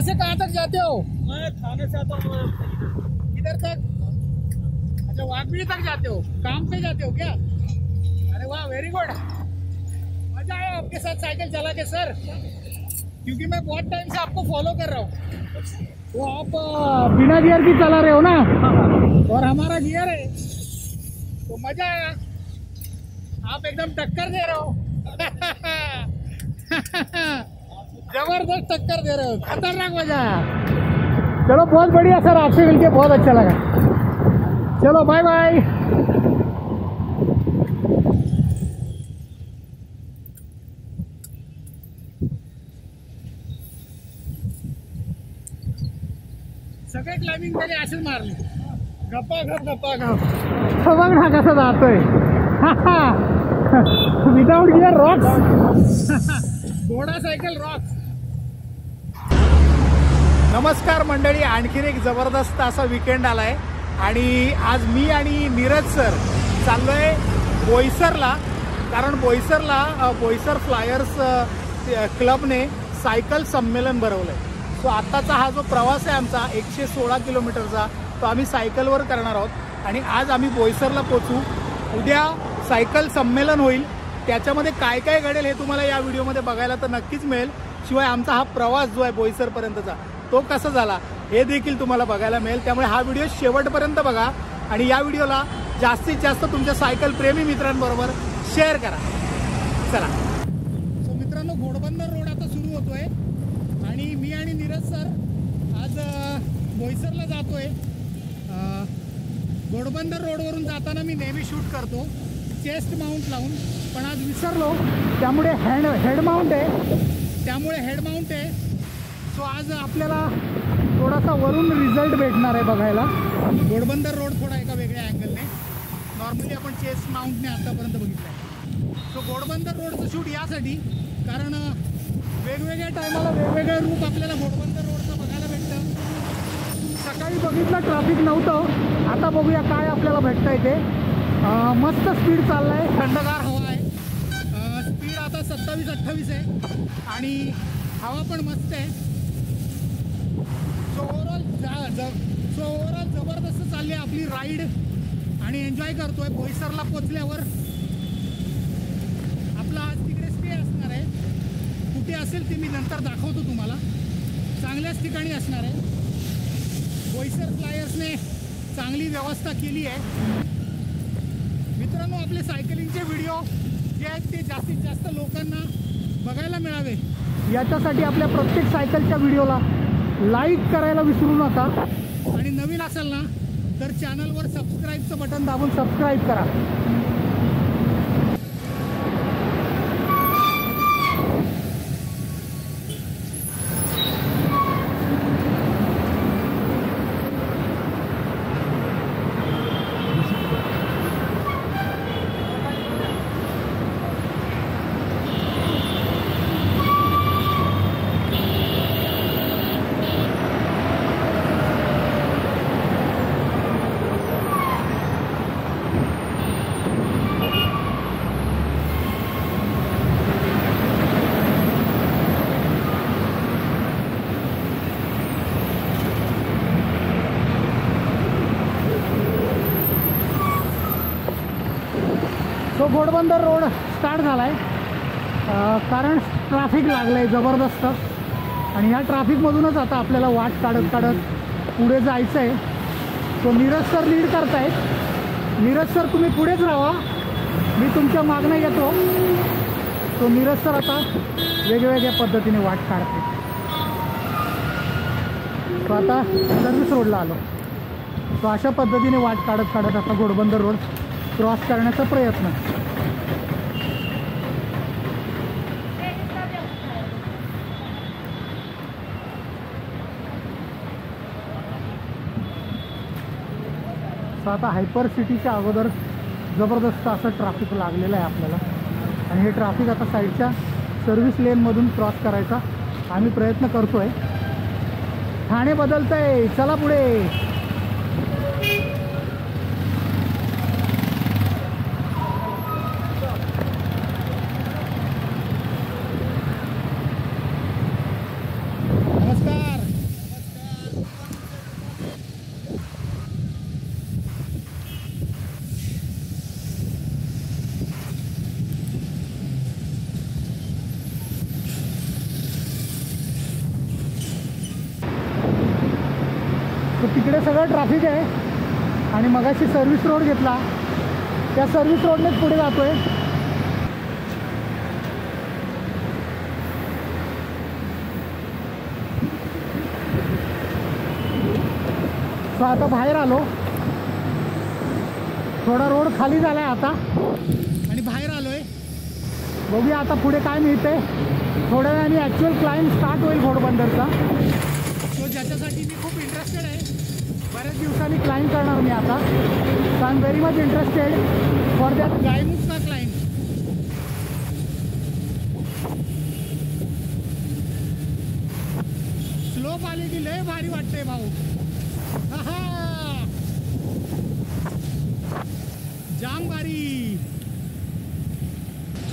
कहाँ से कहाँ तक जाते हो? मैं थाने से आता हूँ। किधर तक? अच्छा वाघबीड़ी तक जाते हो, काम पे जाते हो क्या? अरे वाह वेरी गुड, मजा आया आपके साथ साइकिल चला के सर, क्योंकि मैं बहुत टाइम से आपको फॉलो कर रहा हूँ। तो आप बिना गियर की चला रहे हो ना, और हमारा गियर है, तो मजा आया। आप एकदम टक्कर दे रहे हो। जबरदस्त टक्कर दे रहे हो, खतरनाक मजा आया। चलो बहुत बढ़िया सर, आपसे मिलके बहुत अच्छा लगा। चलो बाय बाय। सगळे क्लाइम्बिंग त्याने असेच मारले, गप्पा गप गप्पा गप। बघ ना कसं जातोय विदाउट गियर रॉक्स। घोडा सायकल रॉक्स। नमस्कार मंडळी, आणखीन एक जबरदस्त असा विकेंड आलाय आणि आज मी आणि नीरज सर चाललोय बोईसरला, कारण बोईसर फ्लायर्स क्लबने सायकल संमेलन भरवलंय। सो आत्ताचा हा जो प्रवास आहे आमचा 116 किलोमीटरचा, तो आम्ही सायकलवर करणार आहोत आणि आज आम्ही बोईसरला पोचू। उद्या सायकल संमेलन होईल, त्याच्यामध्ये काय काय घडेल हे तुम्हाला या व्हिडिओमध्ये बघायला तर नक्कीच मिळेल। शिवाय आमचा हा प्रवास जो आहे बोईसरपर्यंतचा तो कसा झाला हे देखील तुम्हाला बघायला मिळेल। त्यामुळे हा व्हिडिओ शेवटपर्यंत बघा आणि या व्हिडिओला जास्तीत जास्त तुमच्या सायकल प्रेमी मित्रांबरोबर शेअर करा। चला सो मित्रांनो, घोडबंदर रोड आता सुरू होतोय आणि मी आणि नीरज सर आज बोईसरला जातोय। घोडबंदर रोडवरून जाताना मी नेहमी शूट करतो चेस्ट माउंट लावून, पण आज विसरलो, त्यामुळे हेड माउंट आहे। सो आज आपल्याला थोडासा वरून रिझल्ट भेटणार आहे बघायला। घोडबंदर रोड थोडा एका वेगळ्या अँगलने, नॉर्मली आपण चेस्ट माउंटने आतापर्यंत बघितलं आहे। सो घोडबंदर रोडचं शूट यासाठी, कारण वेगवेगळ्या टायमाला वेगवेगळे रूप आपल्याला घोडबंदर रोडचं बघायला भेटतं। सकाळी बघितलं ट्रॅफिक नव्हतं, आता बघूया काय आपल्याला भेटतं इथे। मस्त स्पीड चाललाय, थंडगार हवा आहे, स्पीड आता 27-28 आहे आणि हवा पण मस्त आहे। सो ओव्हरऑल जबरदस्त चालली आहे आपली राईड आणि एन्जॉय करतोय। बोईसरला पोचल्यावर आपला आज तिकडे स्टे असणार आहे, कुठे असेल ते मी नंतर दाखवतो तुम्हाला, चांगल्याच ठिकाणी असणार आहे। बोईसर फ्लायर्सने चांगली व्यवस्था केली आहे। मित्रांनो, आपले सायकलिंगचे व्हिडिओ जे आहेत ते जास्तीत जास्त लोकांना बघायला मिळावे याच्यासाठी आपल्या प्रत्येक सायकलच्या व्हिडिओला लाईक करायला विसरू नका आणि नवीन असेल ना तर चॅनलवर सबस्क्राईबचं बटन दाबून सबस्क्राईब करा। तो घोडबंदर रोड स्टार्ट झाला आहे, कारण ट्रॅफिक लागलं आहे जबरदस्त आणि ह्या ट्रॅफिकमधूनच आता आपल्याला वाट काढत पुढे जायचं आहे। तो नीरज सर लीड करतायत। नीरज सर तुम्ही पुढेच राहा, मी तुमच्या मागणं येतो। तो नीरज सर आता वेगवेगळ्या पद्धतीने वाट काढते। तो आता सर्व्हिस रोडला आलो, तो अशा पद्धतीने वाट काढत आता घोडबंदर रोड क्रॉस करण्याचा प्रयत्न। आता हायपर सिटीच्या अगोदर जबरदस्त असं ट्रॅफिक लागलेलं आहे आपल्याला आणि हे ट्रॅफिक आता साईडच्या सर्व्हिस लेनमधून क्रॉस करायचा आम्ही प्रयत्न करतोय। ठाणे बदलतंय, चला पुढे। नमस्कार। तिकडे सगळं ट्रॅफिक आहे आणि मगाशी सर्व्हिस रोड घेतला, त्या सर्व्हिस रोडनेच पुढे जातोय. सो आता बाहेर आलो, थोडा रोड खाली झाला आहे आता आणि बाहेर आलोय. बघूया आता पुढे काय मिळते. थोड्या वेळाने ॲक्च्युअल क्लाइंब स्टार्ट होईल घोडबंदरचा. सो ज्याच्यासाठी मी खूप इंटरेस्टेड आहे, बऱ्याच दिवसांनी क्लाइंब करणार मी आता. So I am very much interested for that गायमुखचा क्लाइंब. स्लोप आली की लय भारी वाटते भाऊ. जाम भारी.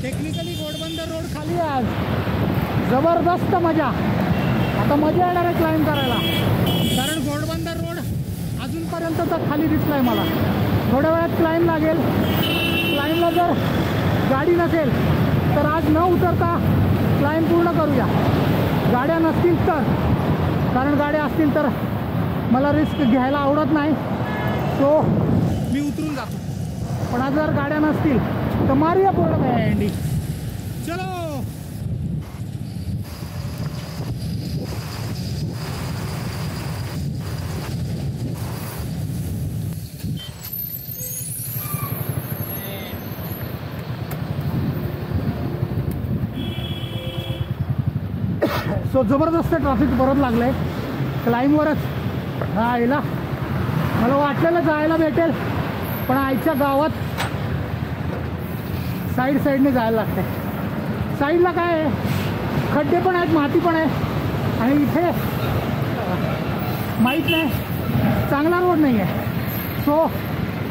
टेक्निकली घोडबंदर रोड खाली आहे आज. जबरदस्त मजा. आता मजा येणार आहे क्लाइंब करायला, कारण घोडबंदर रोड अजूनपर्यंतचा खाली दिसलाय मला. थोड्या वेळात क्लाइंब लागेल. क्लाइंबला जर गाडी नसेल तर आज न उतरता क्लाइंब पूर्ण करूया. गाड्या नसतील तर, कारण गाड्या असतील तर मला रिस्क घ्यायला आवडत नाही, सो मी उतरून जातो. पण आज जर गाड्या नसतील तर मारूया पूर्ण एंडिंग. चलो. सो जबरदस्त ट्रॅफिक परत लागलंय क्लाइंबवरच. आईला मला वाटलेलं जायला भेटेल, पण आईच्या गावात साईडने जायला लागते. साईडला काय आहे, खड्डे पण आहेत, माती पण आहे आणि इथे माहीत नाही, चांगला रोड नाही आहे. सो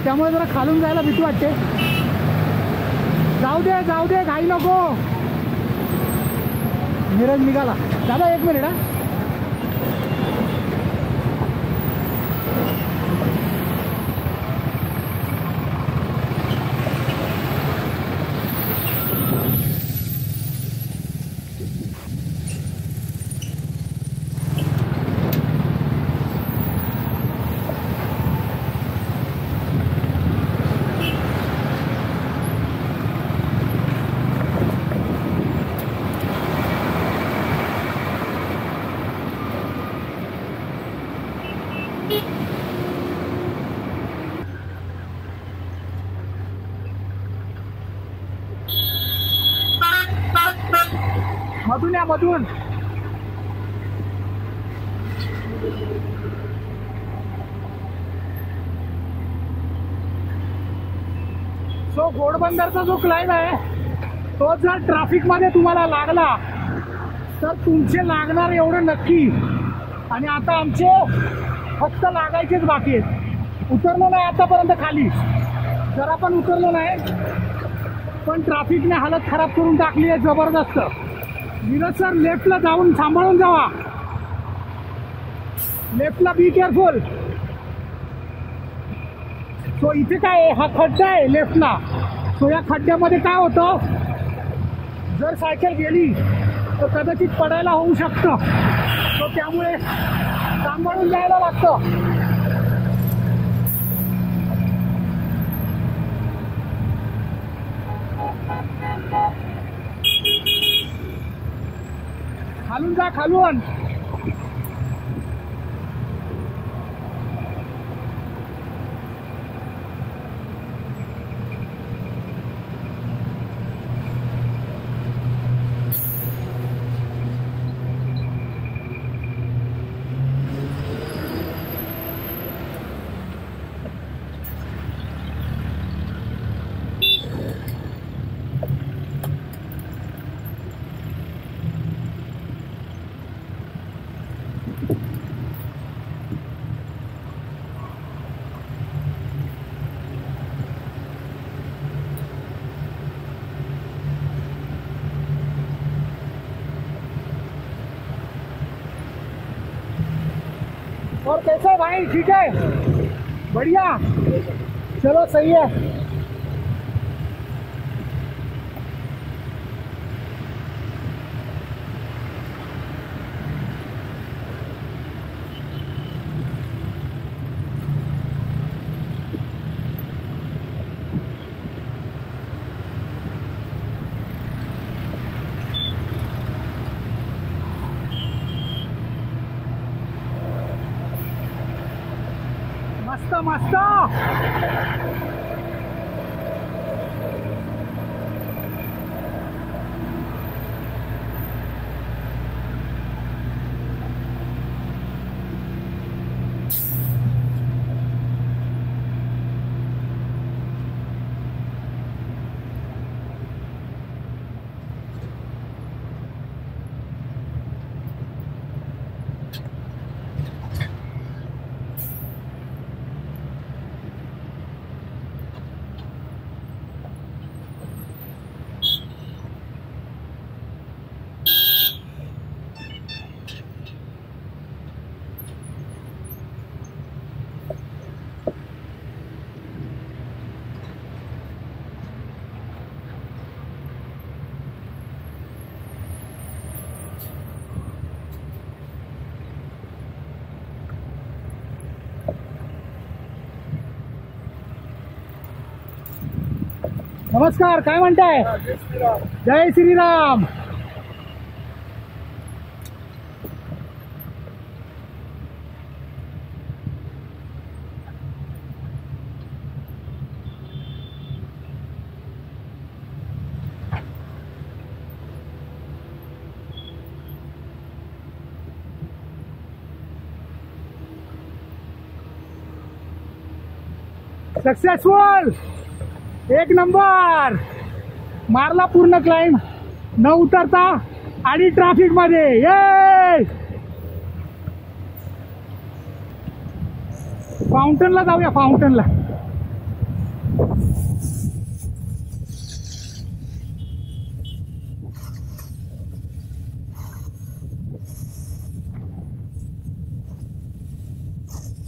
त्यामुळे जरा खालून जायला भीती वाटते. जाऊ दे घाई नको. नीरज निघाला. दादा एक मिनिट. मधून सो घोडबंदरचा जो क्लाइंब आहे तो जर ट्रॅफिक मध्ये तुम्हाला लागला तर तुमचे लागणार एवढं नक्की. आणि आता आमचे फक्त लागायचेच बाकी आहेत. उतरलो नाही आतापर्यंत खाली, जरा पण उतरलो नाही, पण ट्रॅफिकने हालत खराब करून टाकली आहे जबरदस्त. नीरज सर लेफ्टला जाऊन सांभाळून जावा. लेफ्टला बी केअरफुल. सो इथे काय आहे, हा खड्डा आहे लेफ्टला. सो या खड्ड्यामध्ये काय होतं, जर सायकल गेली तर कदाचित पडायला होऊ शकतं. सो त्यामुळे सांभाळून जायला लागतं. खालून जा, खालून. और कैसा है भाई, ठीक है, बढ़िया, चलो सही है। मस्त मस्त. नमस्कार, काय म्हणताय? जय श्रीराम. सक्सेसफुल, एक नंबर मारला पूर्ण क्लाइंब न उतरता आणि ट्रॅफिक मध्ये. ये फाउंटनला जाऊया, फाउंटनला.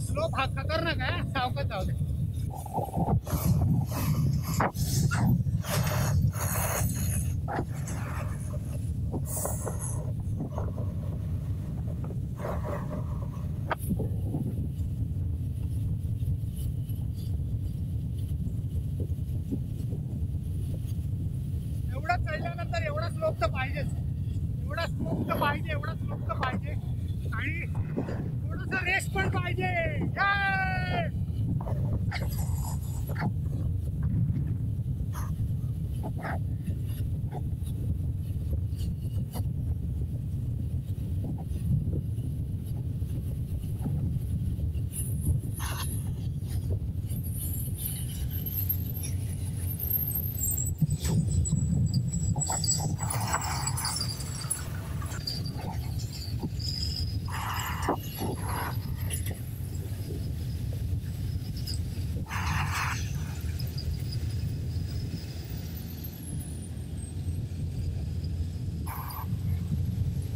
स्लोप हा खतरनाक आहे, सावकाश जाऊ दे. एवढा चढल्यानंतर एवढा स्लोप तर पाहिजेच, एवढा स्लोप तर पाहिजे, एवढा स्लोप तर पाहिजे आणि थोडंसं रेस्ट पण पाहिजे. जय.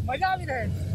मजा आली काय?